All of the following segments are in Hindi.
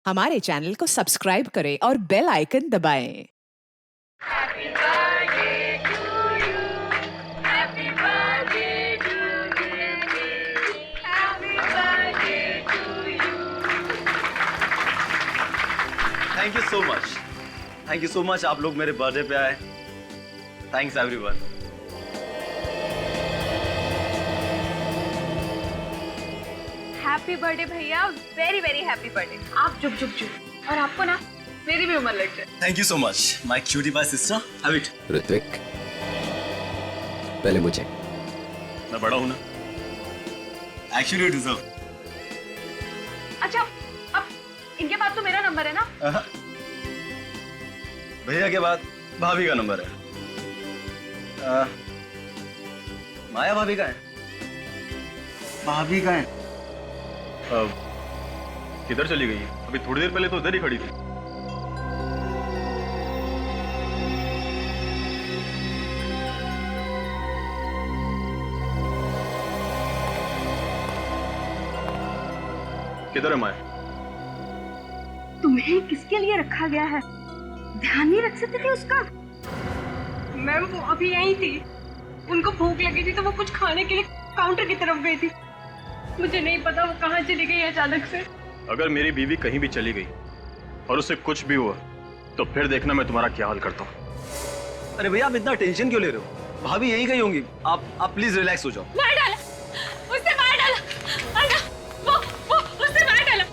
हमारे चैनल को सब्सक्राइब करें और बेल आइकन दबाएं। Happy birthday to you. Happy birthday to you. Happy birthday to you. Thank you so much, thank you so much. आप लोग मेरे बर्थडे पे आए। Thanks everyone. हैप्पी बर्थडे भैया, वेरी वेरी हैप्पी बर्थडे। आप चुप चुप चुप। और आपको ना मेरी भी उम्र लग जाए। Thank you so much my cutie pie sister. Have it. Hrithik, पहले मुझे। मैं बड़ा हूं ना, एक्चुअली यू डिजर्व। अच्छा, अब इनके पास तो मेरा नंबर है ना? भैया के बाद भाभी का नंबर है। माया भाभी का है। भाभी का है। किधर चली गई? अभी थोड़ी देर पहले तो उधर ही खड़ी थी। किधर है माया? तुम्हें किसके लिए रखा गया है? ध्यान नहीं रख सकते थे उसका? मैम वो अभी यहीं थी, उनको भूख लगी थी तो वो कुछ खाने के लिए काउंटर की तरफ गई थी। मुझे नहीं पता वो कहाँ चली गई अचानक से। अगर मेरी बीवी कहीं भी चली गई और उससे कुछ भी हुआ तो फिर देखना मैं तुम्हारा क्या हाल करता हूँ। अरे भैया आप इतना टेंशन क्यों ले रहे हो? भाभी यहीं गई होंगी। आप प्लीज रिलैक्स हो जाओ। मार डाला, उसने मार डाला। अन्ना, वो उसने मार डाला।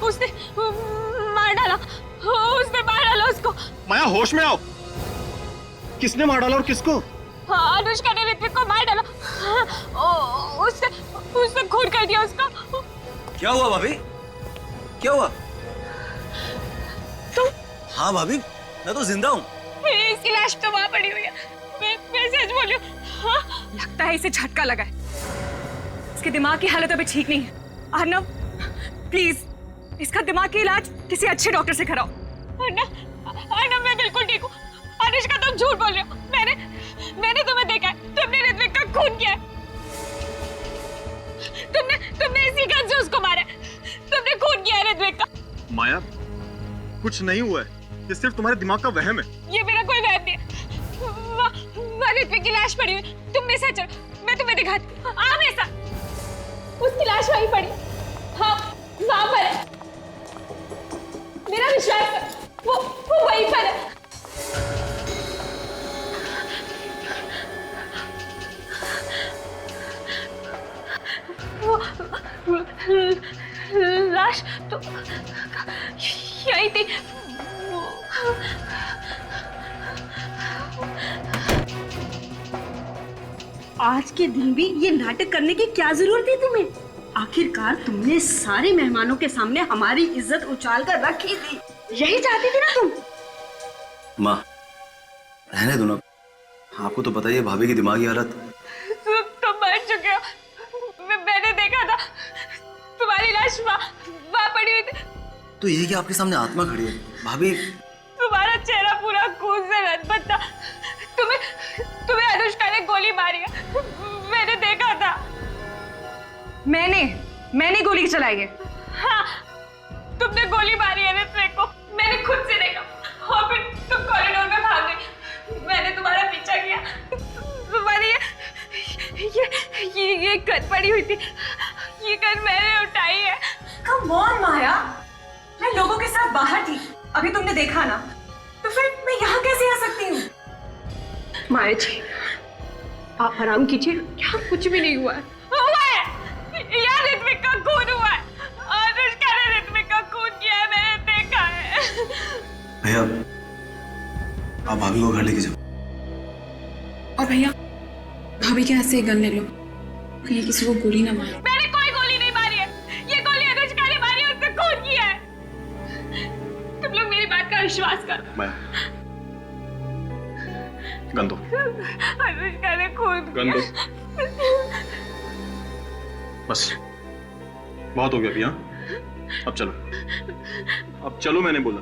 उसने मार डाला, उसने मार डाला उसको। माया होश में आओ। किसने मार डाला और किसको? हाँ, अनुष्का ने ऋत्विक को मार डाला। उसने खून कर दिया उसका। क्या हुआ भाभी? क्या हुआ? तुम? हाँ भाभी, मैं तो जिंदा हूँ। इसकी लाश तो वहाँ पड़ी हुई है। मैं सच बोल रही हूँ। हाँ? लगता है इसे झटका लगा है। इसके दिमाग की हालत अभी ठीक नहीं है। अर्नव, प्लीज इसका दिमाग की इलाज किसी अच्छे डॉक्टर से कराओ। अर्नव, मैं बिल्कुल ठीक हूँ। अनुष्का तुम झूठ बोल रहे हो। मैंने तुम्हें देखा है। तुमने ऋत्विक का खून किया है। तुमने इसी गन से उसको मारा है। तुमने खून किया है ऋत्विक का। माया, कुछ नहीं हुआ है। ये सिर्फ तुम्हारे दिमाग का वहम है। ये मेरा कोई वहम नहीं है। वहाँ ऋत्विक की लाश पड़ी हुई। तुम मेरे साथ चलो, मैं तुम्हें दिखाती हूँ। आ मेरे साथ। उसकी लाश वहीं पड़ी। हाँ, वहाँ पर है। मेरा विश्वास कर, वो वहीं पर है। लाश तो यही थी। आज के दिन भी ये नाटक करने की क्या जरूरत थी तुम्हें? आखिरकार तुमने सारे मेहमानों के सामने हमारी इज्जत उछाल कर रखी थी। यही चाहती थी ना तुम? माँ, रहने दो ना। आपको तो पता ही है भाभी की दिमागी हालत। तुम मर चुके हो। मैंने देखा था तुम्हारी लाश वहाँ पड़ी हुई थी। तो ये कि आपके सामने आत्मा खड़ी है भाभी। तुम्हारा चेहरा पूरा खून से लथपथ था। तुम्हें अनुष्का ने गोली मारी है। मैंने देखा था। मैंने गोली चलाई है। हाँ, तुमने गोली मारी है ऋत्विक को। मैंने खुद से देखा और फिर तुम कॉरिडोर में भाग गई। मैंने तुम्हारा पीछा किया। तुम्हारी ये गन पड़ी हुई थी। ये गन मैंने उठाई है। कम ऑन माया, मैं लोगों के साथ बाहर थी, अभी तुमने देखा ना, तो फिर मैं यहाँ कैसे आ सकती हूँ? माया जी, आप आराम कीजिए। यहाँ कुछ भी नहीं हुआ है। हुआ है, यहाँ ऋत्विक का खून हुआ है। अनुष्का ने ऋत्विक का खून किया है, मैंने देखा है। भैया, आप भाभी को घर लेके जाओ। और भैया, भाभी के हाथ से एक गन ले लो। ये किसी को गोली ना मारे। मैंने कोई गोली नहीं मारी है। ये गोली अनुष्का ने मारी है, उसने खून किया है। तुम लोग मेरी बात का विश्वास करो। मैं गन दो। अनुष्का ने खून गन दो। बस बहुत हो गया अभी। हाँ, अब चलो मैंने बोला।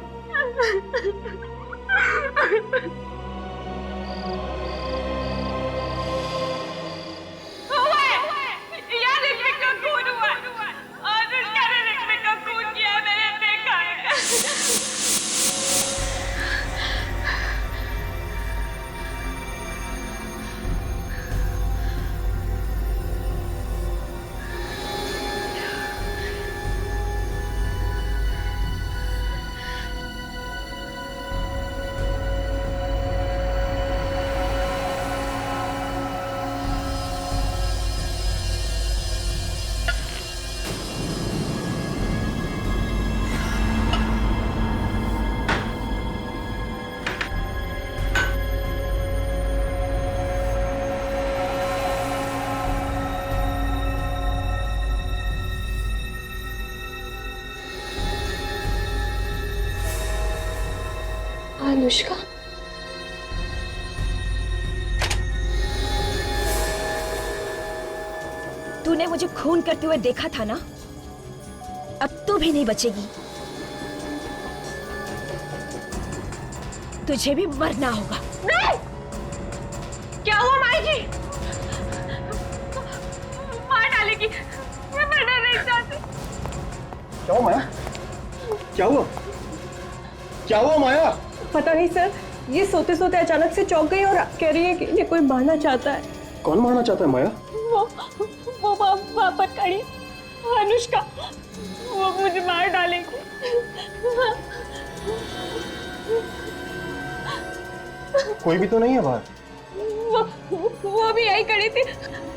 यार ऋत्विक का खून हुआ है। अनुष्का ने ऋत्विक का खून किया है, मैंने अनुष्का, तूने मुझे खून करते हुए देखा था ना, अब तू भी नहीं बचेगी। तुझे भी मरना होगा। नहीं! क्या हुआ माई जी? मार डालेगी। मैं मरना नहीं चाहती। क्या हुआ माया? क्या हुआ? क्या हुआ माया? पता नहीं सर, ये सोते सोते अचानक से चौंक गई और कह रही है कि ये कोई मारना चाहता है। कौन मारना चाहता है माया? वो वहाँ पर खड़ी अनुष्का, वो मुझे मार डालेगी। कोई भी तो नहीं है बाहर। वो भी यही खड़ी थी।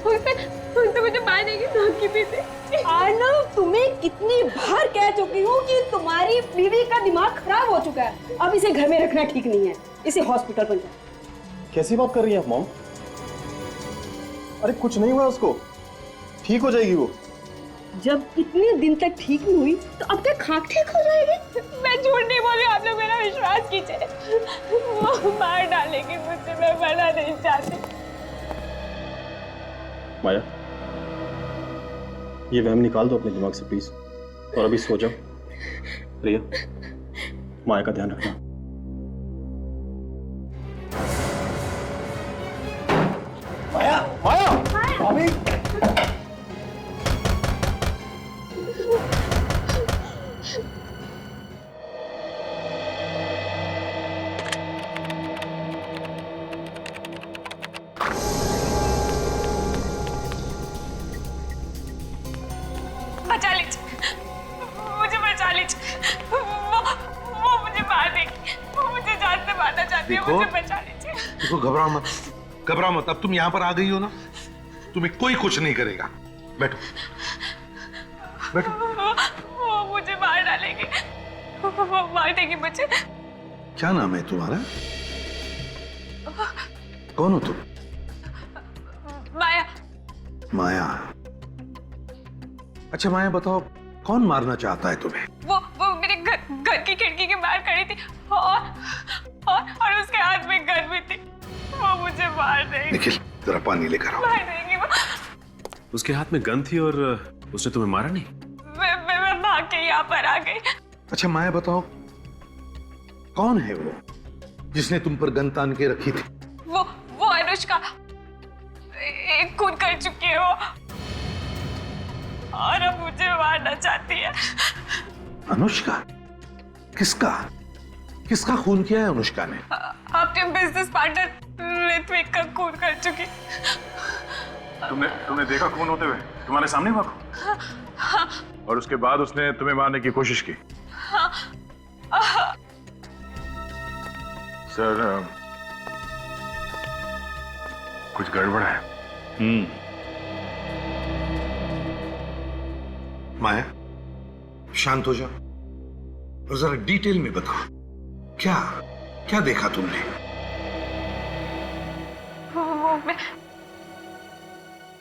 उसने मुझे मार देगी धमकी दी थी। आर्नव, तुम्हें कितनी बार कह चुकी हूँ कि तुम्हारी बीवी का दिमाग खराब हो चुका है। अब इसे घर में रखना ठीक नहीं है, इसे हॉस्पिटल पर जाओ। कैसी बात कर रही हैं आप मॉम? अरे कुछ नहीं हुआ उसको, ठीक हो जाएगी वो। जब इतने दिन तक ठीक नहीं हुई तो अब तक खाक ठीक हो जाएगी। मैं झूठ नहीं बोल रही, आप लोग मेरा विश्वास कीजिए। वो मार डालेगी मुझे, मैं मरना नहीं चाहती। माया, ये वहम निकाल दो अपने दिमाग से प्लीज, और अभी सो जाओ। प्रिया, माया का ध्यान रखना। माया, माया, भाभी। बचा लीजिए, मुझे बचा लीजिए। वो मुझे मार देगी, वो मुझे जान से मारना चाहती है। मुझे बचा लीजिए। देखो, घबराओ मत, घबराओ मत। अब तुम यहाँ पर आ गई हो ना, तुम्हें कोई कुछ नहीं करेगा। बैठो, बैठो। वो मुझे मार डालेगी, वो मार देगी मुझे। क्या नाम है तुम्हारा? कौन हो तुम? माया। माया। अच्छा माया, बताओ कौन मारना चाहता है तुम्हें? वो मेरे घर की खिड़की के बाहर खड़ी थी और उसके हाथ में गन भी थी। वो मुझे मार देगी। निखिल, जरा पानी लेकर आओ। मार देगी वो। उसके हाथ में गन थी और उसने तुम्हें मारा नहीं? मैं भाग के यहाँ पर आ गई। अच्छा माया, बताओ कौन है वो जिसने तुम पर गन तान के रखी थी? वो अनुष्का, एक खून कर चुकी है वो, और अब मुझे मारना चाहती है। अनुष्का? किसका किसका खून किया है अनुष्का ने? अपने बिजनेस पार्टनर ऋत्विक का खून कर चुकी। तुमने देखा खून होते हुए? तुम्हारे सामने हुआ खून? और उसके बाद उसने तुम्हें मारने की कोशिश की? सर, कुछ गड़बड़ है। माया, शांत हो जाओ और जरा डिटेल में बताओ, क्या क्या देखा तुमने?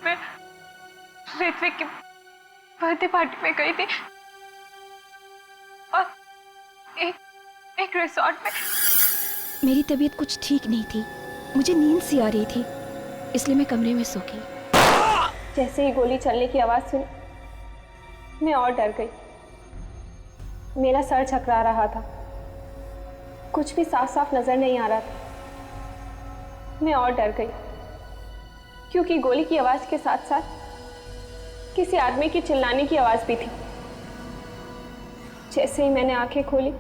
मैं ऋत्विक की बर्थडे पार्टी में गई थी और एक रिसोर्ट में। मेरी तबीयत कुछ ठीक नहीं थी, मुझे नींद सी आ रही थी, इसलिए मैं कमरे में सो गई। जैसे ही गोली चलने की आवाज सुनी, मैं और डर गई। मेरा सर झकरा रहा था, कुछ भी साफ साफ नजर नहीं आ रहा था। मैं और डर गई क्योंकि गोली की आवाज के साथ साथ किसी आदमी की चिल्लाने की आवाज भी थी। जैसे ही मैंने आंखें खोली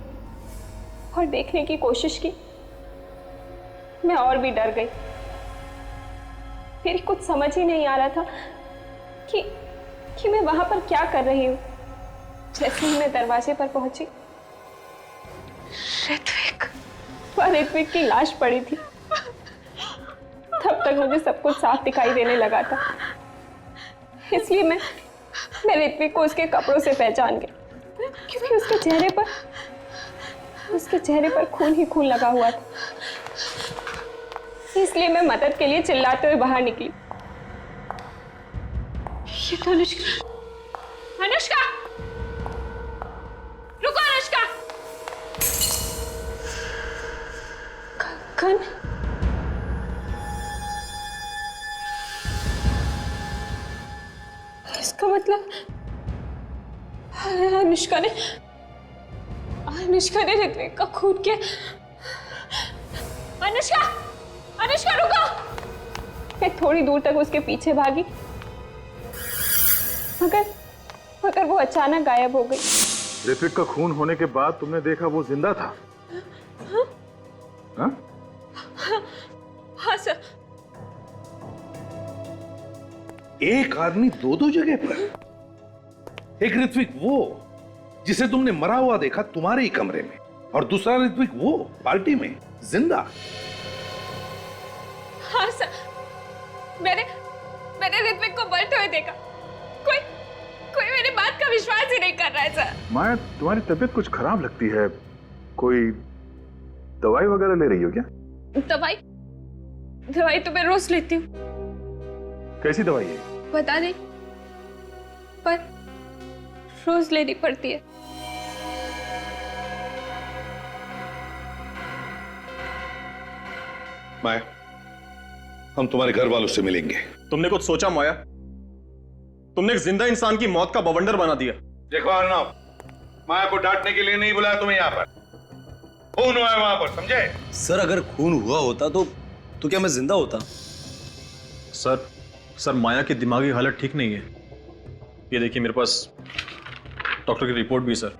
और देखने की कोशिश की, मैं और भी डर गई। फिर कुछ समझ ही नहीं आ रहा था कि मैं वहां पर क्या कर रही हूं। जैसे ही मैं दरवाजे पर पहुंची, ऋत्विक की लाश पड़ी थी। तब तक मुझे सब कुछ साफ दिखाई देने लगा था, इसलिए मैं ऋत्विक को उसके कपड़ों से पहचान गई, क्योंकि उसके चेहरे पर खून ही खून लगा हुआ था। इसलिए मैं मदद के लिए चिल्लाते हुए बाहर निकली। ये तो अनुष्का। अनुष्का, रुको अनुष्का। कन इसका मतलब अनुष्का ने ऋत्विक का खून किया। अनुष्का, अनुष्का रुको। मैं थोड़ी दूर तक उसके पीछे भागी मगर वो अचानक गायब हो गई। ऋत्विक का खून होने के बाद तुमने देखा वो जिंदा था? हाँ? हाँ सर। एक आदमी दो दो जगह पर। एक ऋत्विक वो जिसे तुमने मरा हुआ देखा तुम्हारे ही कमरे में, और दूसरा ऋत्विक वो पार्टी में जिंदा। हाँ सर, मैंने ऋत्विक को मरते हुए देखा। कोई मेरी बात का विश्वास ही नहीं कर रहा है सर। माया, तुम्हारी तबीयत कुछ खराब लगती है, कोई दवाई वगैरह ले रही हो क्या? दवाई तो मैं रोज लेती हूँ। कैसी दवाई है? पता नहीं, पर रोज लेनी पड़ती है। माया, हम तुम्हारे घर वालों से मिलेंगे। तुमने कुछ सोचा माया? तुमने एक जिंदा इंसान की मौत का बवंडर बना दिया। देखो अर्णव, माया को डांटने के लिए नहीं बुलाया तुम्हें यहाँ पर। खून हुआ है वहां पर, समझे? सर, अगर खून हुआ होता तो क्या मैं जिंदा होता? सर माया की दिमागी हालत ठीक नहीं है। ये देखिए, मेरे पास डॉक्टर की रिपोर्ट भी। सर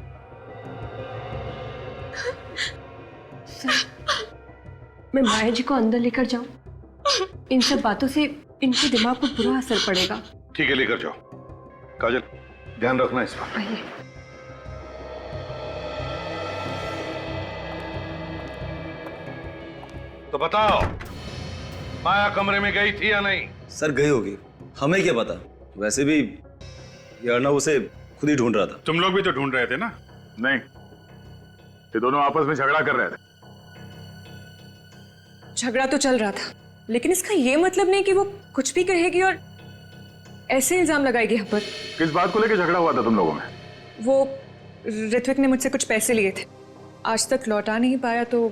मैं माया जी को अंदर लेकर जाऊं? इन सब बातों से इनके दिमाग पर बुरा असर पड़ेगा। ठीक है, लेकर जाओ। काजल, ध्यान रखना इस बात। आइए। तो बताओ, माया कमरे में गई थी या नहीं? सर, गई होगी, हमें क्या पता। वैसे भी ये अर्णव उसे खुद ही ढूंढ रहा था। तुम लोग भी तो ढूंढ रहे थे ना? नहीं, ये दोनों आपस में झगड़ा कर रहे थे। झगड़ा तो चल रहा था, लेकिन इसका ये मतलब नहीं कि वो कुछ भी कहेगी और ऐसे इल्जाम लगाएगी हम पर। किस बात को लेकर झगड़ा हुआ था तुम लोगों में? वो ऋत्विक ने मुझसे कुछ पैसे लिए थे, आज तक लौटा नहीं पाया, तो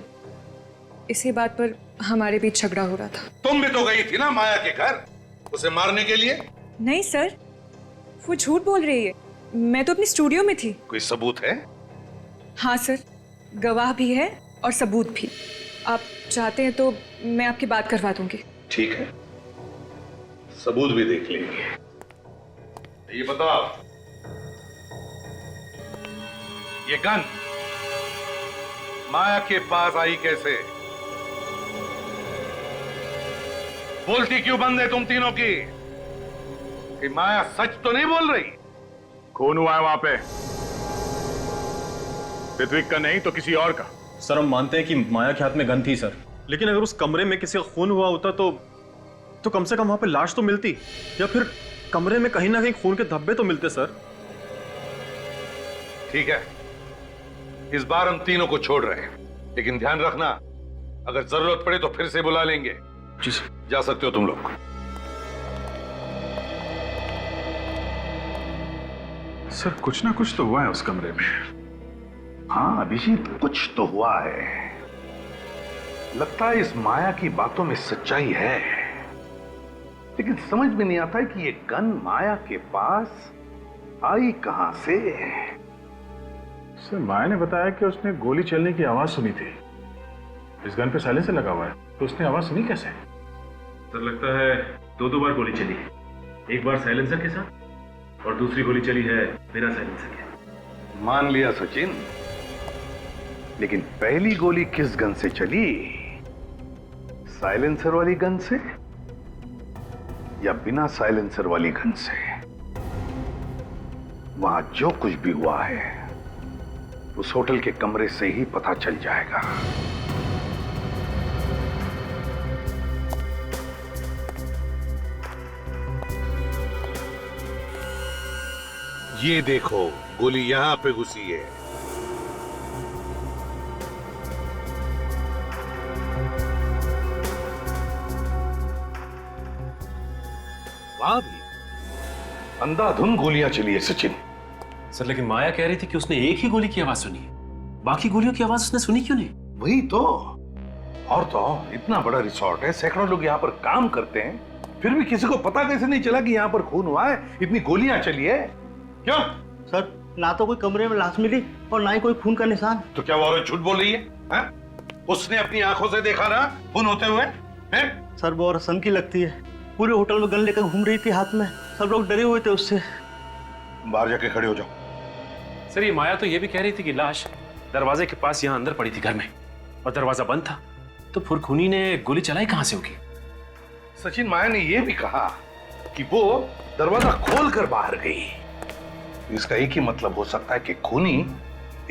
इसी बात पर हमारे बीच झगड़ा हो रहा था। तुम भी तो गई थी ना माया के घर उसे मारने के लिए? नहीं सर, वो झूठ बोल रही है। मैं तो अपनी स्टूडियो में थी। कोई सबूत है? हाँ सर, गवाह भी है और सबूत भी। आप चाहते हैं तो मैं आपकी बात करवा दूंगी। ठीक है, सबूत भी देख लेंगे। ये बताओ, ये गन माया के पास आई कैसे? बोलती क्यों बंद है तुम तीनों की? कि माया सच तो नहीं बोल रही? खून हुआ है वहां पे, ऋत्विक का नहीं तो किसी और का। सर, हम मानते हैं कि माया के हाथ में गन थी सर, लेकिन अगर उस कमरे में किसी का खून हुआ होता तो कम से कम वहां पे लाश तो मिलती, या फिर कमरे में कहीं ना कहीं खून के धब्बे तो मिलते सर। ठीक है, इस बार हम तीनों को छोड़ रहे हैं, लेकिन ध्यान रखना, अगर जरूरत पड़े तो फिर से बुला लेंगे। जी सर। जा सकते हो तुम लोग। सर, कुछ ना कुछ तो हुआ है उस कमरे में। हाँ अभिजीत, कुछ तो हुआ है। लगता है इस माया की बातों में सच्चाई है, लेकिन समझ में नहीं आता है कि ये गन माया के पास आई कहां से। सर, माया ने बताया कि उसने गोली चलने की आवाज सुनी थी। इस गन पे साइलेंसर लगा हुआ है, तो उसने आवाज सुनी कैसे? सर, लगता है दो बार गोली चली है। एक बार साइलेंसर के साथ और दूसरी गोली चली है बिना साइलेंसर के। मान लिया सचिन, लेकिन पहली गोली किस गन से चली? साइलेंसर वाली गन से या बिना साइलेंसर वाली गन से? वहां जो कुछ भी हुआ है उस होटल के कमरे से ही पता चल जाएगा। ये देखो, गोली यहां पे घुसी है। वहां भी अंधाधुंध गोलियां चली है सचिन। सर, लेकिन माया कह रही थी कि उसने एक ही गोली की आवाज सुनी है, बाकी गोलियों की आवाज उसने सुनी क्यों नहीं? वही तो, और तो और इतना बड़ा रिसोर्ट है, सैकड़ों लोग यहाँ पर काम करते हैं, फिर भी किसी को पता कैसे नहीं चला कि यहाँ पर खून हुआ है, इतनी गोलियां चली है? क्यों सर, ना तो कोई कमरे में लाश मिली और ना ही कोई खून का निशान। तो क्या वो औरत झूठ बोल रही है, हा? उसने अपनी आंखों से देखा ना खून होते हुए? सर वो औरत सन की लगती है, पूरे होटल में गन लेकर घूम रही थी हाथ में, सब लोग डरे हुए थे उससे। बाहर जाके खड़े हो जाओ। सर ये माया तो ये भी कह रही थी कि लाश दरवाजे के पास यहाँ अंदर पड़ी थी घर में और दरवाजा बंद था, तो फिर खूनी ने गोली चलाई कहां से होगी? सचिन, माया ने यह भी कहा कि वो दरवाजा खोलकर बाहर गई। इसका एक ही मतलब हो सकता है कि खूनी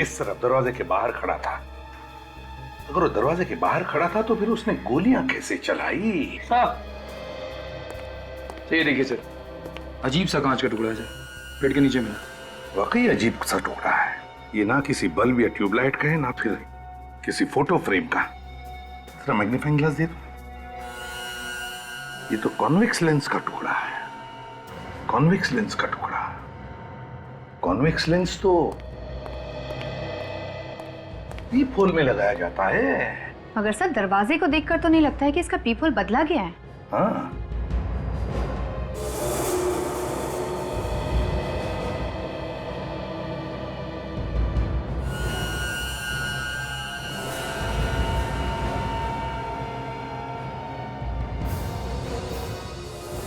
इस तरफ दरवाजे के बाहर खड़ा था। अगर वो दरवाजे के बाहर खड़ा था तो फिर उसने गोलियां कैसे चलाई? ये देखिए सर, अजीब सा कांच का टुकड़ा है सर, पेट के नीचे मिला। वाकई अजीब सा टुकड़ा है ये, ना किसी बल्ब या ट्यूबलाइट का है, ना फिर किसी फोटो फ्रेम का। जरा मैग्नीफाइंग ग्लास दे दो। ये तो कॉन्वेक्स लेंस का टुकड़ा है, कॉन्वेक्स लेंस का टुकड़ा। कॉन्वेक्स लेंस तो पीप-होल में लगाया जाता है। मगर सर दरवाजे को देखकर तो नहीं लगता है कि इसका पीप-होल बदला गया है। हाँ,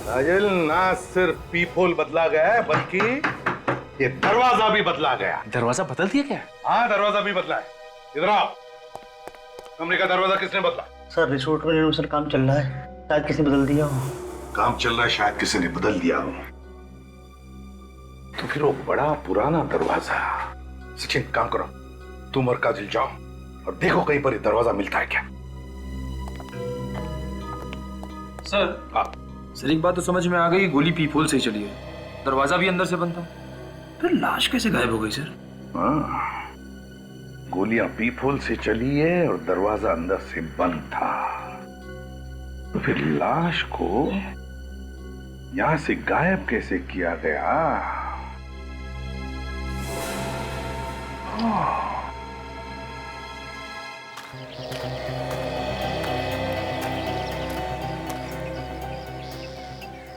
राजल, ना सिर्फ पीप-होल बदला गया है बल्कि ये दरवाजा भी बदला गया। दरवाजा बदल दिया क्या? हाँ, दरवाजा भी बदला है। इधर आओ। कमरे का दरवाजा किसने बदला? सर रिसोर्ट में रेनोवेशन काम चल रहा है, शायद किसी ने बदल दिया हो। काम चल रहा है, शायद किसी ने बदल दिया हो। तो फिर वो बड़ा पुराना दरवाजा। सचिन, काम करो, तुम और काजल जाओ और देखो कहीं पर ये दरवाजा मिलता है क्या। सर सर एक बात तो समझ में आ गई, गोली पीप-होल से ही चली है, दरवाजा भी अंदर से बंद था, फिर लाश कैसे गायब हो गई सर? हाँ, गोलियां पीप-होल से चली है और दरवाजा अंदर से बंद था, तो फिर लाश को यहां से गायब कैसे किया गया?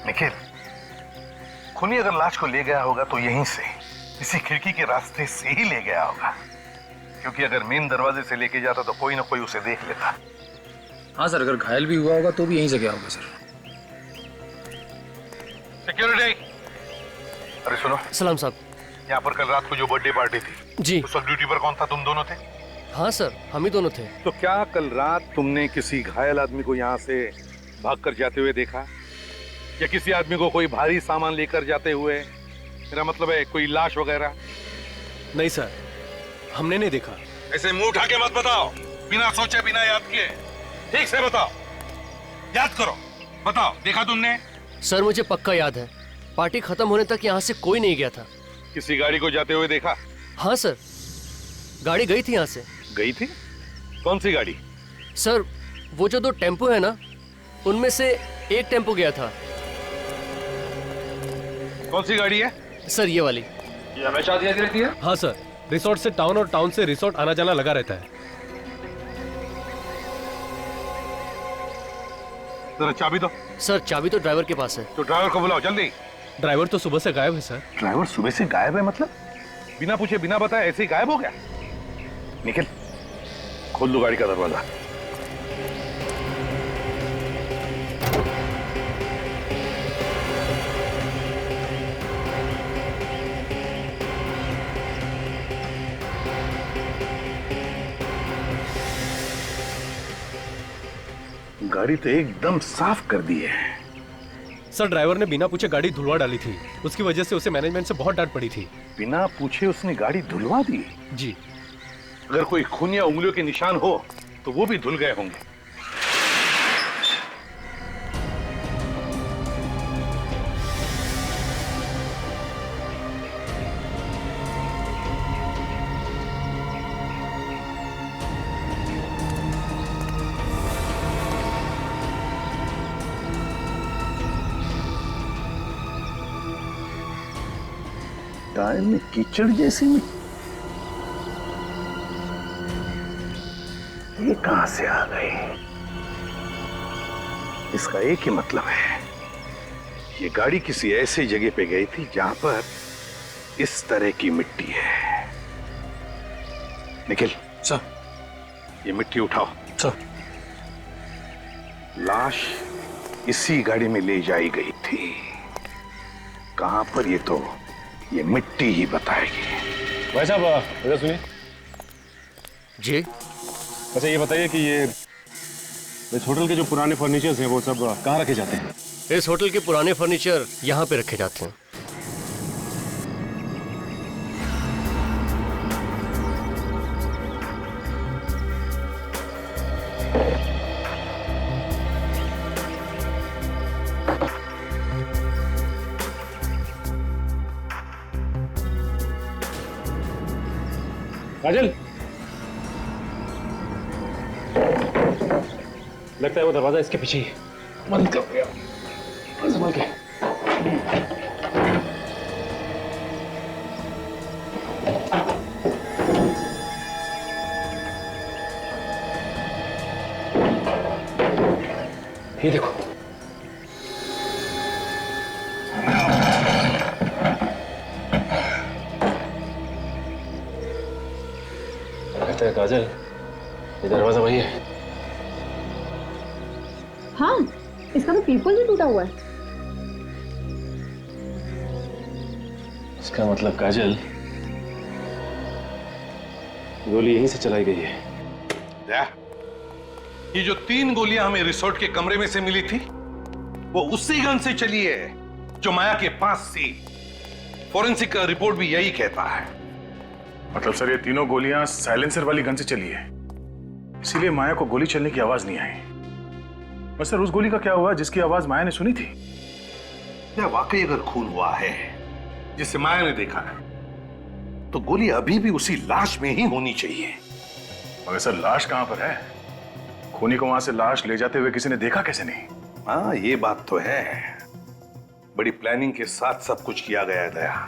निखिल, खूनी अगर लाश को ले गया होगा तो यहीं से, इसी खिड़की के रास्ते से ही ले गया होगा, क्योंकि अगर मेन दरवाजे से लेके जाता तो कोई ना कोई उसे देख लेता। हाँ सर, अगर घायल भी हुआ होगा तो भी यहीं से गया होगा सर। सिक्योरिटी, अरे सुनो। सलाम साहब। यहाँ पर कल रात को जो बर्थडे पार्टी थी, जी, उस वक्त ड्यूटी पर कौन था? तुम दोनों थे? हाँ सर, हम ही दोनों थे। तो क्या कल रात तुमने किसी घायल आदमी को यहाँ से भागकर जाते हुए देखा, या किसी आदमी को कोई भारी सामान लेकर जाते हुए? मेरा मतलब है कोई लाश वगैरह? नहीं सर, हमने नहीं देखा। ऐसे मुंह उठा के मत बताओ, बिना सोचे बिना याद किए। ठीक से बताओ, याद करो, बताओ, देखा तुमने? सर मुझे पक्का याद है, पार्टी खत्म होने तक यहाँ से कोई नहीं गया था। किसी गाड़ी को जाते हुए देखा? हाँ सर, गाड़ी गई थी यहाँ से। गई थी? कौन सी गाड़ी? सर वो जो 2 टेम्पो है ना, उनमें से एक टेम्पो गया था। कौन सी गाड़ी है? सर ये वाली। ये हमेशा आती रहती है? हाँ सर, रिसोर्ट से टाउन और टाउन से रिसोर्ट आना जाना लगा रहता है। जरा चाबी दो। सर चाबी तो ड्राइवर के पास है। तो ड्राइवर को बुलाओ जल्दी। ड्राइवर तो सुबह से गायब है सर। ड्राइवर सुबह से गायब है मतलब? बिना पूछे बिना बताए ऐसे ही गायब हो गया? निखिल, खोल दो गाड़ी का दरवाजा। गाड़ी तो एकदम साफ कर दी है। सर ड्राइवर ने बिना पूछे गाड़ी धुलवा डाली थी, उसकी वजह से उसे मैनेजमेंट से बहुत डांट पड़ी थी। बिना पूछे उसने गाड़ी धुलवा दी? जी। अगर कोई खून या उंगलियों के निशान हो तो वो भी धुल गए होंगे। टायर में कीचड़ जैसी ये कहां से आ गई? इसका एक ही मतलब है, ये गाड़ी किसी ऐसी जगह पे गई थी जहां पर इस तरह की मिट्टी है। निखिल सर, ये मिट्टी उठाओ। सर, लाश इसी गाड़ी में ले जाई गई थी। कहां पर ये मिट्टी ही बताएगी। भाई साहब इधर सुनिए जी। अच्छा ये बताइए कि ये इस होटल के जो पुराने फर्नीचर्स हैं वो सब कहाँ रखे जाते हैं? इस होटल के पुराने फर्नीचर यहाँ पे रखे जाते हैं। काजल, लगता है वो दरवाजा इसके पीछे ही है। बंद कर दिया, संभल के। ये देखो, लगता है काजल ये दरवाजा वही है। हाँ, इसका तो पीपल भी टूटा हुआ है। इसका मतलब काजल गोली यहीं से चलाई गई है। ये जो 3 गोलियां हमें रिसोर्ट के कमरे में से मिली थी वो उसी गन से चली है जो माया के पास थी। फॉरेंसिक का रिपोर्ट भी यही कहता है। मतलब सर ये तीनों गोलियां साइलेंसर वाली गन से चली है, इसीलिए माया को गोली चलने की आवाज नहीं आई। बस सर उस गोली का क्या हुआ जिसकी आवाज माया ने सुनी थी? क्या वाकई अगर खून हुआ है जिसे माया ने देखा है तो गोली अभी भी उसी लाश में ही होनी चाहिए। मगर सर लाश कहां पर है? खूनी को वहां से लाश ले जाते हुए किसी ने देखा कैसे नहीं? हाँ ये बात तो है, बड़ी प्लानिंग के साथ सब कुछ किया गया है दया,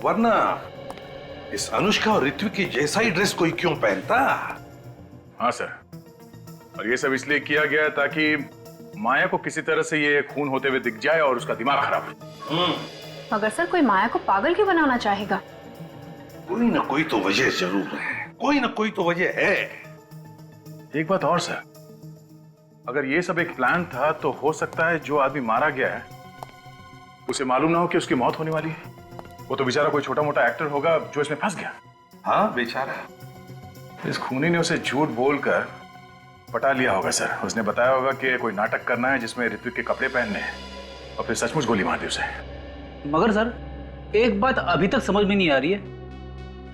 वरना इस अनुष्का और ऋत्विक की जैसा ही ड्रेस कोई क्यों पहनता? हाँ सर, और ये सब इसलिए किया गया ताकि माया को किसी तरह से ये खून होते हुए दिख जाए और उसका दिमाग खराब हो। मगर सर कोई माया को पागल क्यों बनाना चाहेगा? कोई ना कोई तो वजह जरूर है, कोई ना कोई तो वजह है। एक बात और सर, अगर ये सब एक प्लान था तो हो सकता है जो आदमी मारा गया है उसे मालूम ना हो कि उसकी मौत होने वाली है। वो तो बेचारा कोई छोटा मोटा एक्टर होगा जो इसमें फंस गया। हाँ बेचारा। इस खूनी ने उसे झूठ बोलकर पटा लिया होगा सर। उसने बताया होगा कि कोई नाटक करना है जिसमें ऋत्विक के कपड़े पहनने हैं और फिर सचमुच गोली मार दी उसे। मगर सर एक बात अभी तक समझ में नहीं आ रही है,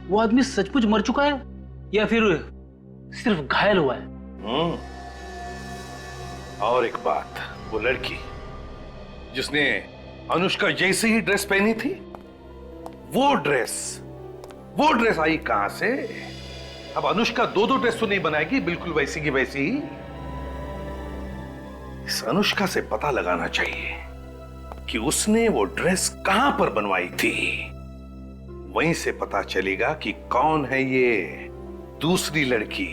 वो आदमी सचमुच मर चुका है या फिर सिर्फ घायल हुआ है? और एक बात, वो लड़की जिसने अनुष्का जैसी ही ड्रेस पहनी थी, वो ड्रेस आई कहां से? अब अनुष्का 2 ड्रेस तो नहीं बनाएगी बिल्कुल वैसी की वैसी ही। इस अनुष्का से पता लगाना चाहिए कि उसने वो ड्रेस कहां पर बनवाई थी। वहीं से पता चलेगा कि कौन है ये दूसरी लड़की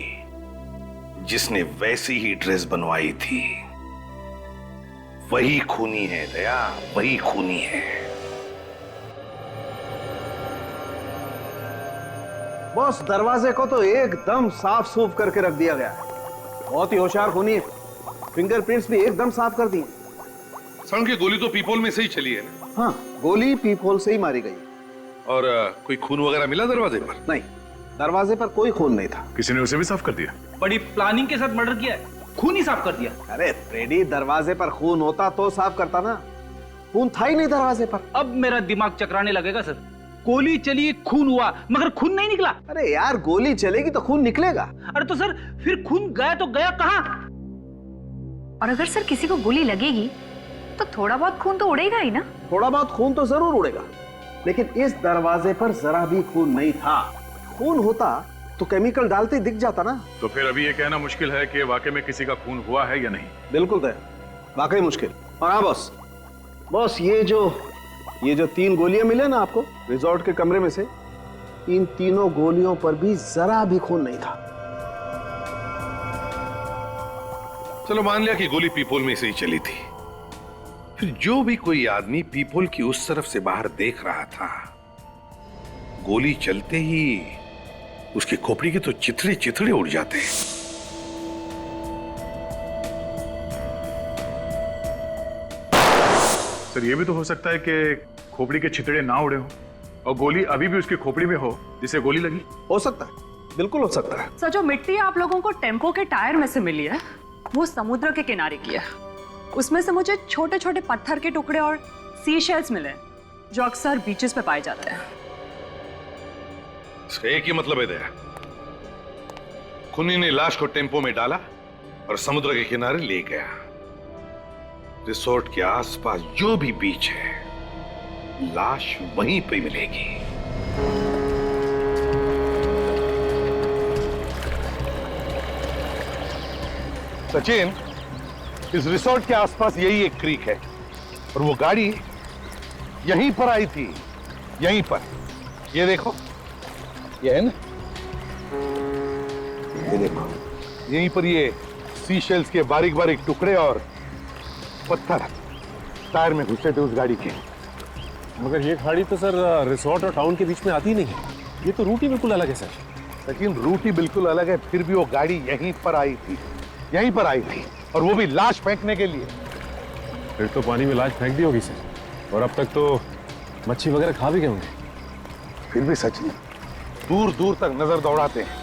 जिसने वैसी ही ड्रेस बनवाई थी। वही खूनी है दया, वही खूनी है। बॉस दरवाजे को तो एकदम साफ सूफ करके रख दिया गया है। बहुत ही होशियार खूनी है, फिंगरप्रिंट्स भी एकदम साफ कर दिए। सर की गोली तो पीपोल में से ही चली है ना? हाँ, गोली पीपोल से ही मारी गई। और कोई खून वगैरह मिला दरवाजे पर? नहीं, दरवाजे पर कोई खून नहीं था। किसी ने उसे भी साफ कर दिया? बड़ी प्लानिंग के साथ मर्डर किया है, खून ही साफ कर दिया। अरे रेडी, दरवाजे पर खून होता तो साफ करता ना, खून था ही नहीं दरवाजे पर। अब मेरा दिमाग चकराने लगेगा सर। गोली चली, खून हुआ, मगर खून नहीं निकला। अरे यार गोली चलेगी तो खून निकलेगा। अरे तो सर फिर खून गया तो गया कहां? और अगर सर किसी को गोली लगेगी तो थोड़ा बहुत खून तो उड़ेगा ही ना। थोड़ा बहुत खून तो जरूर उड़ेगा, लेकिन इस दरवाजे पर जरा भी खून नहीं था। खून होता तो केमिकल डालते दिख जाता ना। तो फिर अभी ये कहना मुश्किल है कि वाकई में किसी का खून हुआ है या नहीं। बिल्कुल तय, वाकई मुश्किल। और हाँ बॉस ये जो 3 गोलियां मिले ना आपको रिजॉर्ट के कमरे में से, इन तीनों गोलियों पर भी जरा भी खून नहीं था। चलो मान लिया कि गोली पीपोल में से ही चली थी, फिर जो भी कोई आदमी पीपोल की उस तरफ से बाहर देख रहा था, गोली चलते ही उसकी खोपड़ी के तो चिथड़े चिथड़े उड़ जाते हैं। सर ये भी तो हो सकता है कि खोपड़ी के छितड़े ना उड़े हो और गोली अभी भी उसकी खोपड़ी में हो जिसे गोली लगी। हो सकता है, बिल्कुल हो सकता है। सर जो मिट्टी आप लोगों को टेम्पो के टायर में से मिली है वो समुद्र के किनारे की है। उसमें से मुझे छोटे छोटे पत्थर के टुकड़े और सी शेल्स मिले जो अक्सर बीचेस पे पाए जाते हैं। इसका एक ही मतलब है दया, खूनी ने लाश को टेम्पो में डाला और समुद्र के किनारे ले गया। रिसोर्ट के आसपास जो भी बीच है, लाश वहीं पे मिलेगी। सचिन, इस रिसोर्ट के आसपास यही एक क्रीक है और वो गाड़ी यहीं पर आई थी, यहीं पर। ये देखो, ये है ना, ये देखो, यहीं पर ये सी शेल्स के बारीक बारीक टुकड़े और पत्थर टायर में घुसे थे उस गाड़ी के। मगर ये गाड़ी तो सर रिसोर्ट और टाउन के बीच में आती नहीं है, ये तो रूट ही बिल्कुल अलग है सर। लेकिन रूट ही बिल्कुल अलग है, फिर भी वो गाड़ी यहीं पर आई थी, यहीं पर आई थी, और वो भी लाश फेंकने के लिए। फिर तो पानी में लाश फेंक दी होगी सर, और अब तक तो मच्छी वगैरह खा भी गए होंगे। फिर भी सच नहीं, दूर दूर तक नजर दौड़ाते हैं,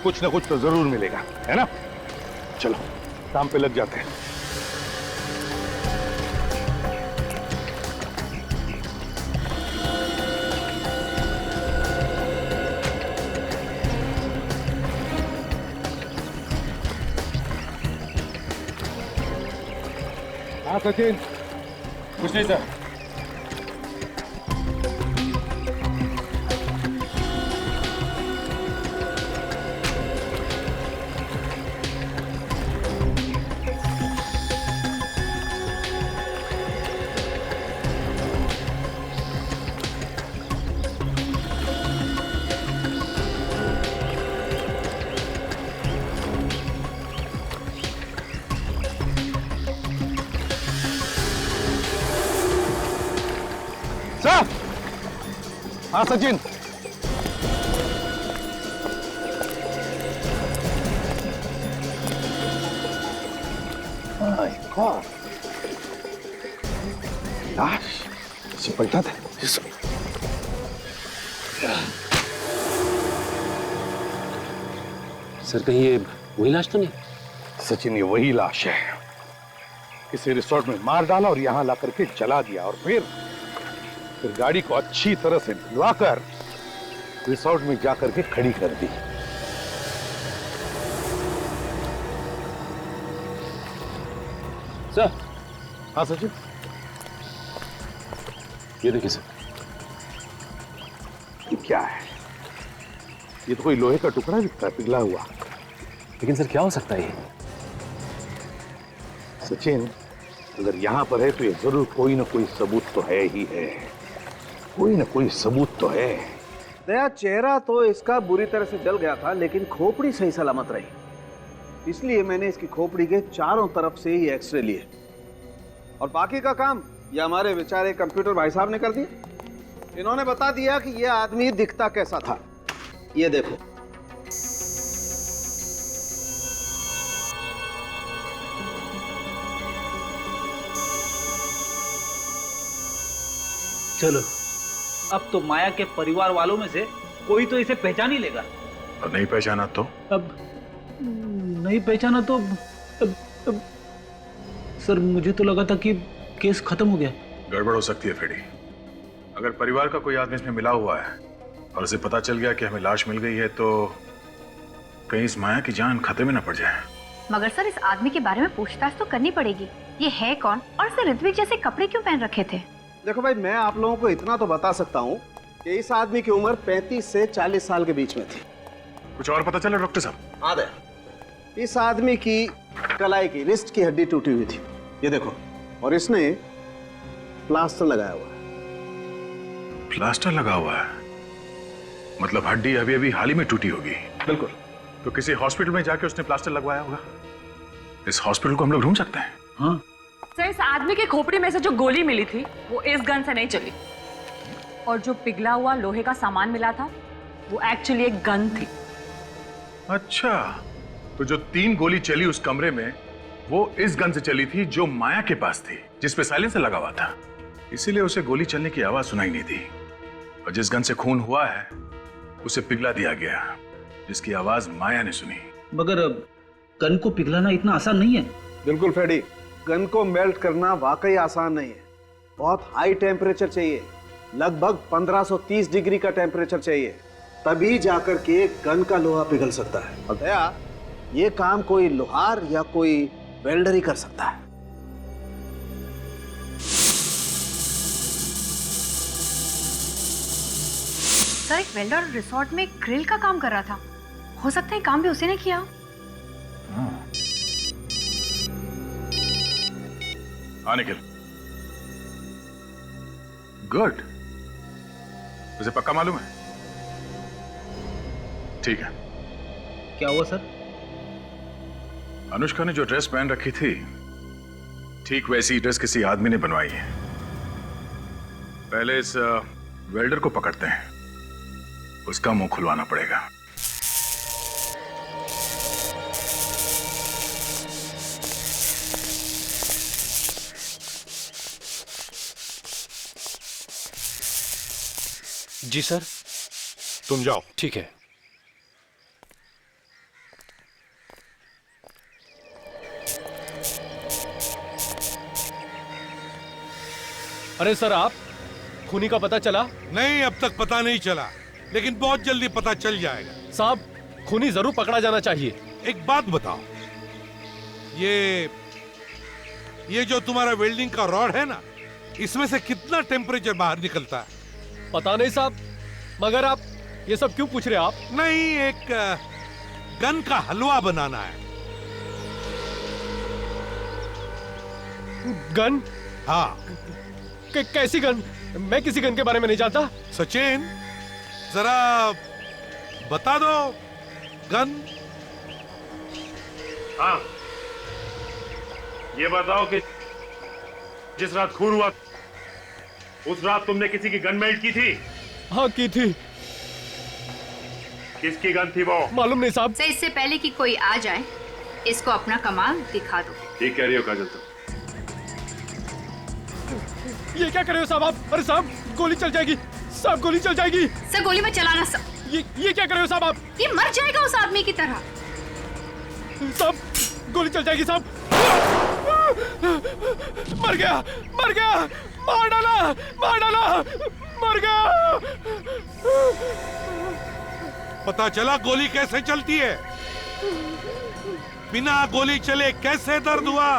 कुछ ना कुछ तो जरूर मिलेगा, है ना? चलो काम पे लग जाते हैं। हाँ सचिन, कुछ नहीं सर। सर, हाँ सचिन, लाश इसे पलटा था। सर कहीं ये वही लाश तो नहीं? सचिन, ये वही लाश है। इसे रिसोर्ट में मार डाला और यहां ला करके जला दिया, और फिर गाड़ी को अच्छी तरह से धुलाकर रिसोर्ट में जाकर के खड़ी कर दी। सर। हाँ सचिन, ये देखिए सर। ये क्या है? ये तो कोई लोहे का टुकड़ा दिखता है, पिघला हुआ। लेकिन सर क्या हो सकता है ये? सचिन, अगर यहां पर है तो ये जरूर कोई ना कोई सबूत तो है ही है, कोई ना कोई सबूत तो है। दया, चेहरा तो इसका बुरी तरह से जल गया था, लेकिन खोपड़ी सही सलामत रही, इसलिए मैंने इसकी खोपड़ी के चारों तरफ से ही एक्सरे लिए, और बाकी का काम ये हमारे बेचारे कंप्यूटर भाई साहब ने कर दिया। इन्होंने बता दिया कि ये आदमी दिखता कैसा था। ये देखो, चलो, अब तो माया के परिवार वालों में से कोई तो इसे पहचान ही लेगा। और नहीं पहचाना तो? अब नहीं पहचाना तो अब सर, मुझे तो लगा था कि केस खत्म हो गया। गड़बड़ हो सकती है फेडी। अगर परिवार का कोई आदमी इसमें मिला हुआ है और उसे पता चल गया कि हमें लाश मिल गई है, तो कहीं इस माया की जान खतरे में न पड़ जाए। मगर सर, इस आदमी के बारे में पूछताछ तो करनी पड़ेगी। ये है कौन, और इसे ऋत्विक जैसे कपड़े क्यों पहन रखे थे? देखो भाई, मैं आप लोगों को इतना तो बता सकता हूँ कि इस आदमी की उम्र 35 से 40 साल के बीच में थी। कुछ और पता चला डॉक्टर साहब? हाँ दया, इस आदमी की कलाई की रिस्ट की हड्डी टूटी हुई थी, ये देखो, और इसने प्लास्टर लगाया हुआ है। प्लास्टर लगा हुआ है? मतलब हड्डी अभी अभी हाल ही में टूटी होगी? बिल्कुल। तो किसी हॉस्पिटल में जाके उसने प्लास्टर लगवाया होगा। इस हॉस्पिटल को हम लोग ढूंढ सकते हैं। हाँ सर, इस आदमी के खोपड़ी में से जो गोली मिली थी वो इस गन से नहीं चली, और जो पिघला हुआ लोहे का सामान मिला था वो एक्चुअली एक गन थी। अच्छा, तो जो 3 गोली चली उस कमरे में वो इस गन से चली थी जो माया के पास थी, जिसपे साइलेंसर लगा हुआ था। इसीलिए उसे गोली चलने की आवाज सुनाई नहीं दी। और जिस गन से खून हुआ है उसे पिघला दिया गया, जिसकी आवाज माया ने सुनी। मगर गन को पिघलाना इतना आसान नहीं है। बिल्कुल फ्रेडी, गन को मेल्ट करना वाकई आसान नहीं है। बहुत हाई टेम्परेचर चाहिए, लगभग 1530 डिग्री का टेम्परेचर चाहिए, तभी जाकर के गन का लोहा पिघल सकता है। और दया, ये काम कोई लोहार या कोई वेल्डर ही कर सकता है। सर, एक वेल्डर रिसोर्ट में ग्रिल का काम कर रहा था, हो सकता है काम भी उसी ने किया। हाँ निखिल, गुड। तुझे पक्का मालूम है? ठीक है। क्या हुआ सर? अनुष्का ने जो ड्रेस पहन रखी थी, ठीक वैसी ड्रेस किसी आदमी ने बनवाई है। पहले इस वेल्डर को पकड़ते हैं, उसका मुंह खुलवाना पड़ेगा। जी सर। तुम जाओ। ठीक है। अरे सर, आप खूनी का पता चला? नहीं, अब तक पता नहीं चला, लेकिन बहुत जल्दी पता चल जाएगा। साहब, खूनी जरूर पकड़ा जाना चाहिए। एक बात बताओ, ये जो तुम्हारा वेल्डिंग का रॉड है ना, इसमें से कितना टेम्परेचर बाहर निकलता है? पता नहीं साहब, मगर आप ये सब क्यों पूछ रहे हैं आप? नहीं, एक गन का हलवा बनाना है। गन? हाँ। कैसी गन? मैं किसी गन के बारे में नहीं जानता। सचिन, जरा बता दो, गन। हाँ, ये बताओ कि जिस रात खून हुआ उस रात तुमने किसी की गन मेल्ट की थी? हाँ, की थी। किसकी गन थी वो? मालूम नहीं साहब। सर, इससे पहले कि कोई आ जाए, इसको अपना कमाल दिखा दो। ठीक कह रही हो काजल तुम। ये क्या कर रहे हो साहब आप? अरे साहब, गोली चल जाएगी साहब, गोली चल जाएगी। सर, गोली मत चलाना सर। ये क्या कर रहे हो साहब आप? ये मर जाएगा उस आदमी की तरह। साहब, गोली चल जाएगी साहब। मर गया, मर गया, मार डाला, मार डाला, मर गया। पता चला गोली कैसे चलती है? बिना गोली चले कैसे दर्द हुआ?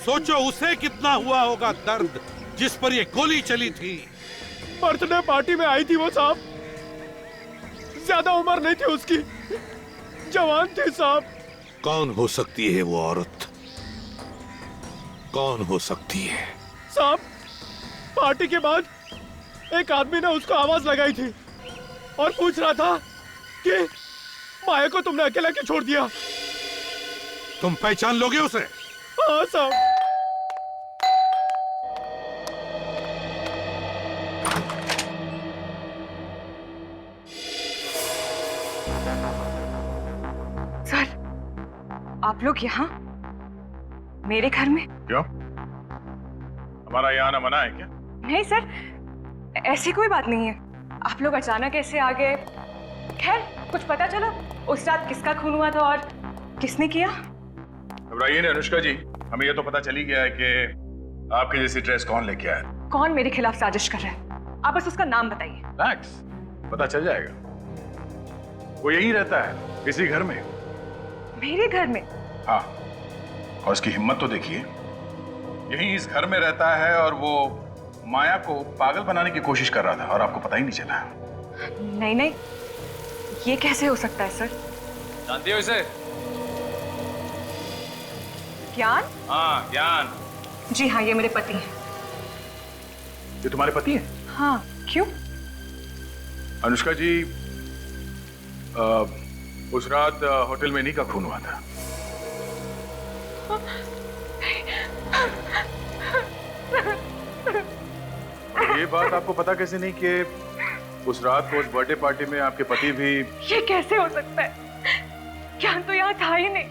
सोचो उसे कितना हुआ होगा दर्द जिस पर ये गोली चली थी। बर्थडे पार्टी में आई थी वो साहब, ज्यादा उम्र नहीं थी उसकी, जवान थी साहब। कौन हो सकती है वो औरत? कौन हो सकती है? साहब, पार्टी के बाद एक आदमी ने उसको आवाज लगाई थी और पूछ रहा था कि माया को तुमने अकेला क्यों छोड़ दिया? तुम पहचान लोगे उसे? हाँ साहब। सर, आप लोग यहाँ मेरे घर में? क्यों? हमारा यहाँ आना मना है क्या? नहीं सर, ऐसी कोई बात नहीं है। आप लोग अचानक ऐसे आ गए। खैर, कुछ पता चला उस रात किसका खून हुआ था और किसने किया? घबराइए नहीं अनुष्का जी, हमें ये तो पता चल ही गया है कि आपके जैसी ड्रेस कौन लेके आया। कौन मेरे खिलाफ साजिश कर रहा है? आप बस उसका नाम बताइए। मैक्स, पता चल जाएगा। वो यहीं रहता है, इसी घर में। मेरे घर में? हाँ, और उसकी हिम्मत तो देखिए, यहीं इस घर में रहता है और वो माया को पागल बनाने की कोशिश कर रहा था और आपको पता ही नहीं चला। नहीं नहीं, ये कैसे हो सकता है सर? जानती हो इसे? ज्ञान? हाँ, ज्ञान। जी हाँ, ये मेरे पति हैं। ये तुम्हारे पति हैं? हाँ, क्यों? अनुष्का जी, उस रात होटल में इन्हीं का खून हुआ था। ये बात आपको पता कैसे नहीं कि उस रात को उस बर्थडे पार्टी में आपके पति भी? ये कैसे हो सकता है? ज्ञान तो यहाँ था ही नहीं,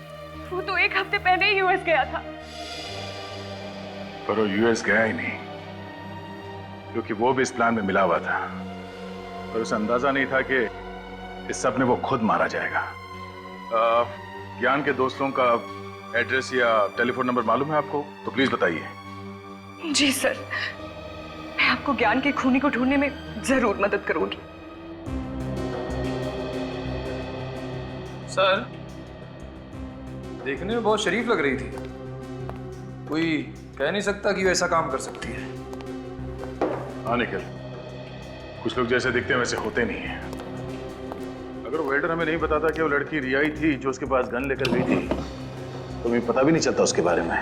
वो तो 1 हफ्ते पहले ही यूएस गया था। पर वो यूएस गया ही नहीं, क्योंकि वो भी इस प्लान में मिला हुआ था। पर उसे अंदाजा नहीं था कि इस सब में वो खुद मारा जाएगा। ज्ञान के दोस्तों का एड्रेस या टेलीफोन नंबर मालूम है आपको? तो प्लीज बताइए। जी सर, मैं आपको ज्ञान के खूनी को ढूंढने में जरूर मदद करूंगी। सर, देखने में बहुत शरीफ लग रही थी, कोई कह नहीं सकता कि वो ऐसा काम कर सकती है। हाँ निखिल, कुछ लोग जैसे दिखते हैं वैसे होते नहीं हैं। अगर वेल्डर हमें नहीं बताता कि वो लड़की रिया ही थी जो उसके पास गन लेकर गई थी, तो हमें पता भी नहीं चलता उसके बारे में।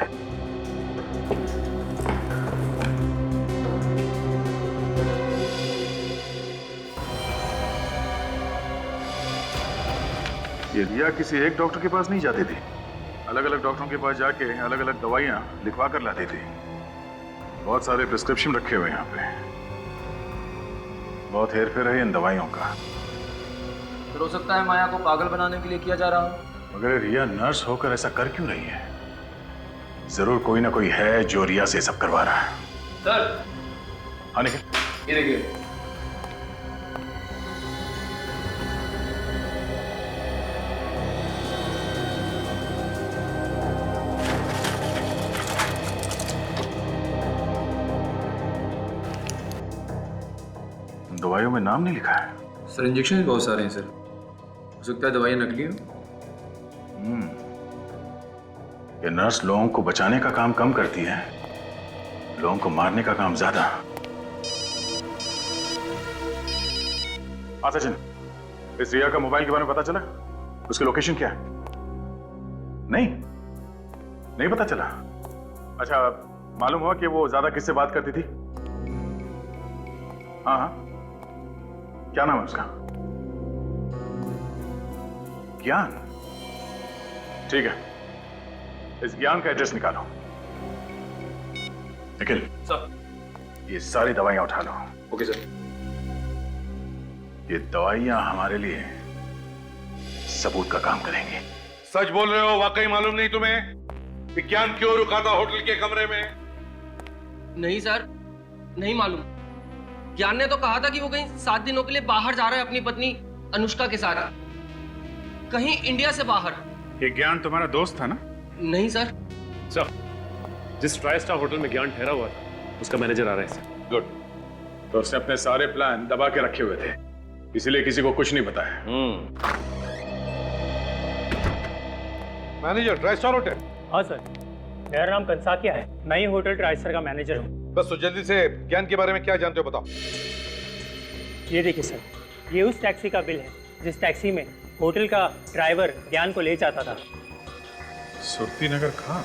ये रिया किसी एक डॉक्टर के पास नहीं जाती थी, अलग अलग डॉक्टरों के पास जाके अलग अलग दवाइयां लिखवा कर लाती थी। बहुत सारे प्रिस्क्रिप्शन रखे हुए यहाँ पे, बहुत हेरफेर है इन दवाइयों का। फिर हो सकता है माया को पागल बनाने के लिए किया जा रहा हो। मगर रिया नर्स होकर ऐसा कर क्यों रही है? जरूर कोई ना कोई है जो रिया से सब करवा रहा है। सर, हाँ निखिल, ये देखिए। दवाइयों में नाम नहीं लिखा है। सर, इंजेक्शन बहुत सारे हैं सर, हो सकता है दवाइयाँ नकली हो। ये नर्स लोगों को बचाने का काम कम करती है, लोगों को मारने का काम ज्यादा। हाँ सचिन, इस रिया का मोबाइल के बारे में पता चला? उसकी लोकेशन क्या है? नहीं पता चला। अच्छा, मालूम हुआ कि वो ज्यादा किससे बात करती थी? हाँ, क्या नाम है उसका? ज्ञान। ठीक है, इस ज्ञान का एड्रेस निकालो। निखिल सर, ये सारी दवाइयां उठा लो। Okay sir. ये दवाइयां हमारे लिए सबूत का काम करेंगी। सच बोल रहे हो? वाकई मालूम नहीं तुम्हें कि ज्ञान क्यों रुका था होटल के कमरे में? नहीं सर, नहीं मालूम। ज्ञान ने तो कहा था कि वो कहीं 7 दिनों के लिए बाहर जा रहा है अपनी पत्नी अनुष्का के साथ, कहीं इंडिया से बाहर। ये ज्ञान तुम्हारा दोस्त था ना? नहीं सर। सर, जिस ट्राई स्टार होटल में ज्ञान ठहरा हुआ था उसका मैनेजर आ रहा है सर। गुड। तो उसने अपने सारे प्लान दबा के रखे हुए थे, इसीलिए किसी को कुछ नहीं बताया। Manager try star hotel? हाँ सर, मेरा नाम कंसाकिया है, मैं ही होटल ट्राइस्टर का मैनेजर हूँ। बस तो जल्दी से ज्ञान के बारे में क्या जानते हो बताओ। ये देखिए सर, ये उस टैक्सी का बिल है जिस टैक्सी में होटल का ड्राइवर ज्ञान को ले जाता था। सुरती नगर खान?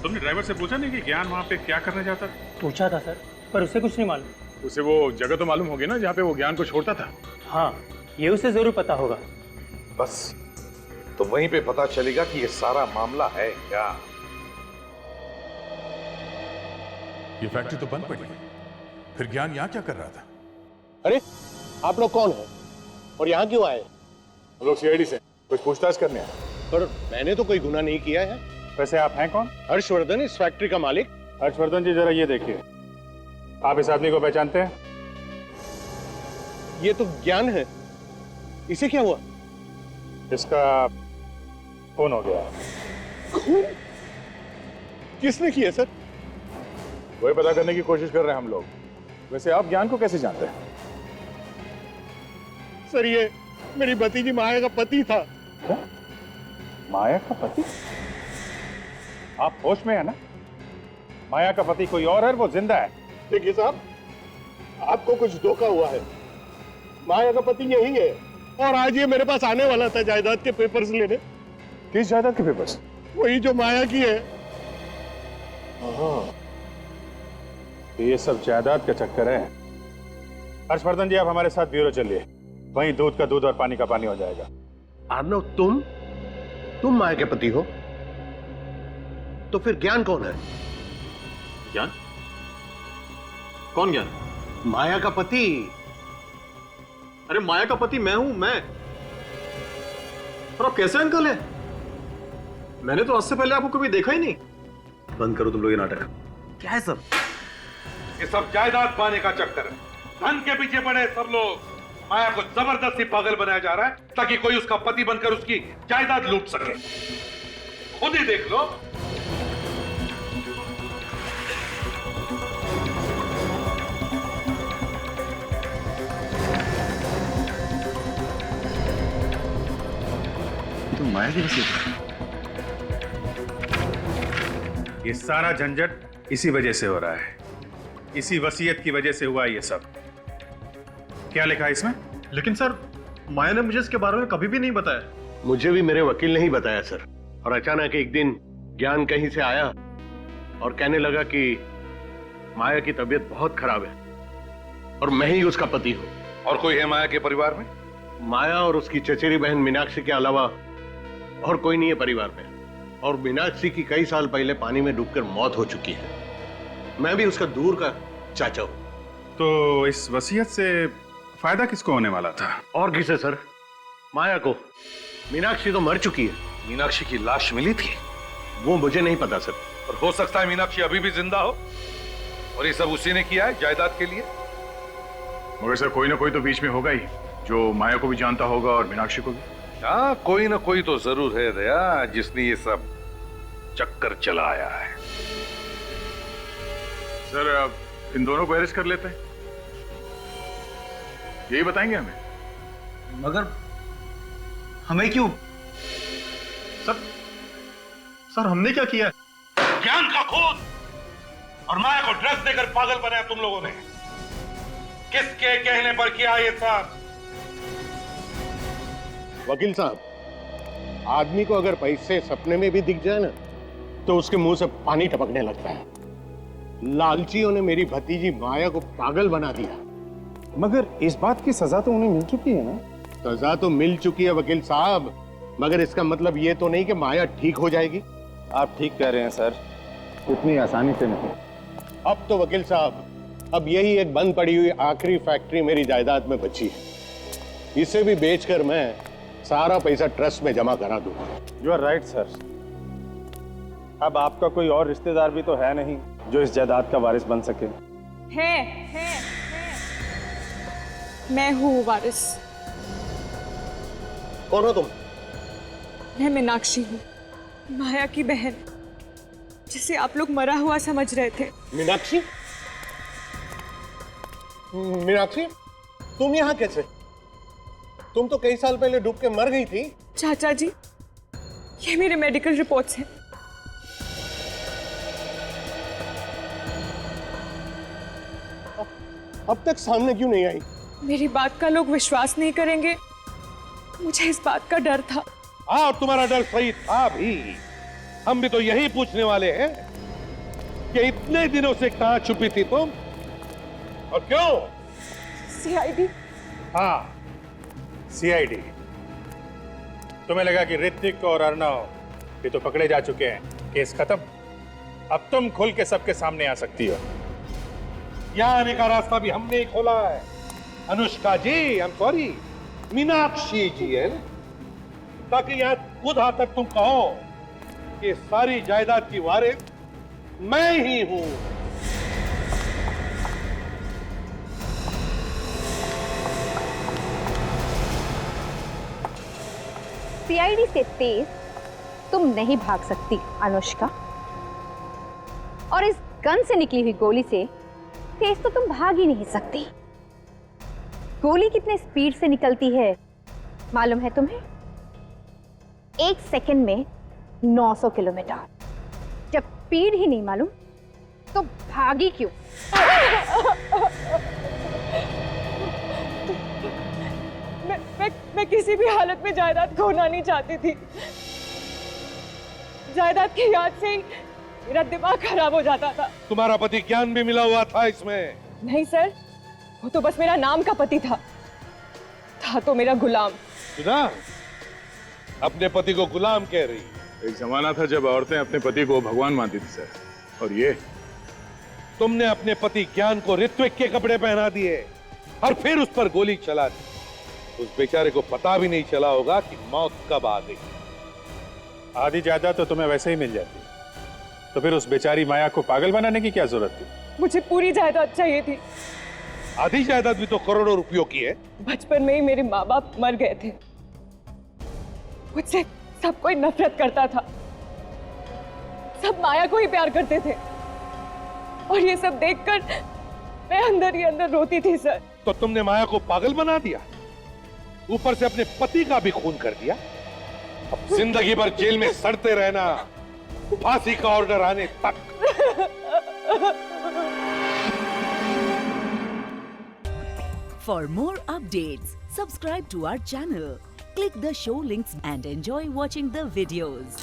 तुमने ड्राइवर से पूछा नहीं कि ज्ञान वहाँ पे क्या करने जाता था? पूछा था सर, पर उसे कुछ नहीं मालूम। उसे वो जगह तो मालूम होगी ना जहाँ पे वो ज्ञान को छोड़ता था? हाँ, ये उसे जरूर पता होगा। बस तो वहीं पे पता चलेगा कि ये सारा मामला है क्या। ये फैक्ट्री तो बंद पड़ी, फिर ज्ञान यहाँ क्या कर रहा था? अरे, आप लोग कौन हैं और यहाँ क्यों आए? हम लोग सीआईडी से कुछ पूछताछ करने आए। पर मैंने तो कोई गुनाह नहीं किया है। वैसे आप हैं कौन? हर्षवर्धन, इस फैक्ट्री का मालिक। हर्षवर्धन जी, जरा ये देखिए, आप इस आदमी को पहचानते हैं? ये तो ज्ञान है, इसे क्या हुआ? इसका खून हो गया। खून? किसने किया सर? वही पता करने की कोशिश कर रहे हैं हम लोग। वैसे आप ज्ञान को कैसे जानते हैं? सर, ये मेरी भतीजी माया का पति था। क्या? माया का पति? आप होश में है ना? माया का पति कोई और है, वो जिंदा है। देखिए साहब, आपको कुछ धोखा हुआ है। माया का पति यही है और आज ये मेरे पास आने वाला था जायदाद के पेपर्स लेने। किस जायदाद के पेपर्स? वही जो माया की है। तो ये सब जायदाद का चक्कर है। हर्षवर्धन जी, आप हमारे साथ ब्यूरो चलिए, वहीं दूध का दूध और पानी का पानी हो जाएगा। आर्नव, तुम माया के पति हो? तो फिर ज्ञान कौन है? ज्ञान? कौन ज्ञान? माया का पति। अरे माया का पति मैं हूं, मैं। और आप कैसे अंकल है? मैंने तो आज से पहले आपको कभी देखा ही नहीं। बंद करो तुम लोग ये नाटक। क्या है सब? ये सब जायदाद पाने का चक्कर है। धन के पीछे पड़े सब लोग। माया को जबरदस्ती पागल बनाया जा रहा है ताकि कोई उसका पति बनकर उसकी जायदाद लूट सके। खुद ही देख लो। तो माया की वसीयत। ये सारा झंझट इसी वजह से हो रहा है। इसी वसीयत की वजह से हुआ ये सब। क्या लिखा है इसमें? लेकिन सर, माया ने मुझे इसके बारे में कभी भी नहीं बताया। मुझे भी मेरे वकील ने ही बताया सर। और अचानक एक दिन ज्ञान कहीं से आया और कहने लगा कि माया की तबीयत बहुत खराब है और मैं ही उसका पति हूं। और कोई है माया के परिवार में? माया और उसकी चचेरी बहन मीनाक्षी के अलावा और कोई नहीं है परिवार में। और मीनाक्षी की कई साल पहले पानी में डूबकर मौत हो चुकी है। मैं भी उसका दूर का चाचा हूं। तो इस वसीयत से फायदा किसको होने वाला था? और किसे सर? माया को। मीनाक्षी तो मर चुकी है। मीनाक्षी की लाश मिली थी? वो मुझे नहीं पता सर। और हो सकता है मीनाक्षी अभी भी जिंदा हो और ये सब उसी ने किया है जायदाद के लिए। मगर सर कोई ना कोई तो बीच में होगा ही जो माया को भी जानता होगा और मीनाक्षी को भी। हाँ, कोई ना कोई तो जरूर है दया जिसने ये सब चक्कर चलाया है। सर अब इन दोनों को अरेस्ट कर लेते हैं, यही बताएंगे हमें। मगर हमें क्यों? सर हमने क्या किया? ज्ञान का खून और माया को ड्रग्स देकर पागल बनाया तुम लोगों ने। किसके कहने पर किया ये सब? वकील साहब, आदमी को अगर पैसे सपने में भी दिख जाए ना तो उसके मुंह से पानी टपकने लगता है। लालचियों ने मेरी भतीजी माया को पागल बना दिया। मगर इस बात की सजा तो उन्हें मिल चुकी है ना? सजा तो मिल चुकी है वकील साहब, मगर इसका मतलब ये तो नहीं कि माया ठीक हो जाएगी। आप ठीक कह रहे हैं सर, इतनी आसानी से नहीं। अब तो वकील साहब, अब यही एक बंद पड़ी हुई आखिरी फैक्ट्री मेरी जायदाद में बची है। इसे भी बेचकर मैं सारा पैसा ट्रस्ट में जमा करा दूंगा। You are right sir. अब आपका कोई और रिश्तेदार भी तो है नहीं जो इस जायदाद का वारिस बन सके। है। मैं हूँ वारिस। कौन हो तुम? मैं मीनाक्षी हूँ, माया की बहन, जिसे आप लोग मरा हुआ समझ रहे थे। मीनाक्षी? मीनाक्षी, तुम यहाँ कैसे? तुम तो कई साल पहले डूब के मर गई थी। चाचा जी, ये मेरे मेडिकल रिपोर्ट्स हैं। अब तक सामने क्यों नहीं आई? मेरी बात का लोग विश्वास नहीं करेंगे, मुझे इस बात का डर था। हाँ, तुम्हारा डर सही था भी। हम भी तो यही पूछने वाले हैं कि इतने दिनों से कहां छुपी थी तुम और क्यों? सीआईडी। हाँ, सीआईडी। तुम्हें लगा कि ऋतिक और अर्णव ये तो पकड़े जा चुके हैं, केस खत्म। अब तुम खुल के सबके सामने आ सकती हो। यहाँ आने का रास्ता भी हमने ही खोला है। अनुष्का जी, आई एम सॉरी, मीनाक्षी जी है, ताकि यहाँ खुद आकर तुम कहो कि सारी जायदाद की वारिस मैं ही हूं। सीआईडी से तेज तुम नहीं भाग सकती अनुष्का, और इस गन से निकली हुई गोली से तेज तो तुम भाग ही नहीं सकती। गोली कितने स्पीड से निकलती है मालूम है तुम्हें? 1 सेकंड में 900 किलोमीटर। जब स्पीड ही नहीं मालूम तो भागी क्यों? मैं किसी भी हालत में जायदाद खोना नहीं चाहती थी। जायदाद की याद से ही मेरा दिमाग खराब हो जाता था। तुम्हारा पति ज्ञान भी मिला हुआ था इसमें? नहीं सर, वो तो बस मेरा नाम का पति था तो मेरा गुलाम। सुना, अपने पति को गुलाम कह रही। एक जमाना था जब औरतें अपने पति को भगवान मानती थी सर, और ये तुमने अपने पति ज्ञान को ऋत्विक के कपड़े पहना दिए और फिर उस पर गोली चला दी। उस बेचारे को पता भी नहीं चला होगा कि मौत कब आ गई। आधी जायदाद तो तुम्हें वैसे ही मिल जाती, तो फिर उस बेचारी माया को पागल बनाने की क्या जरूरत थी? मुझे पूरी जायदाद चाहिए थी। आधी जायदाद भी तो करोड़ों रुपयों की है। बचपन में ही मेरे माँ बाप मर गए थे। मुझसे सब कोई नफरत करता था, सब माया को ही प्यार करते थे, और ये सब देखकर मैं अंदर ही अंदर रोती थी सर। तो तुमने माया को पागल बना दिया, ऊपर से अपने पति का भी खून कर दिया। अब जिंदगी भर जेल में सड़ते रहना, फांसी का ऑर्डर आने तक। For more updates, subscribe to our channel, click the show links and enjoy watching the videos.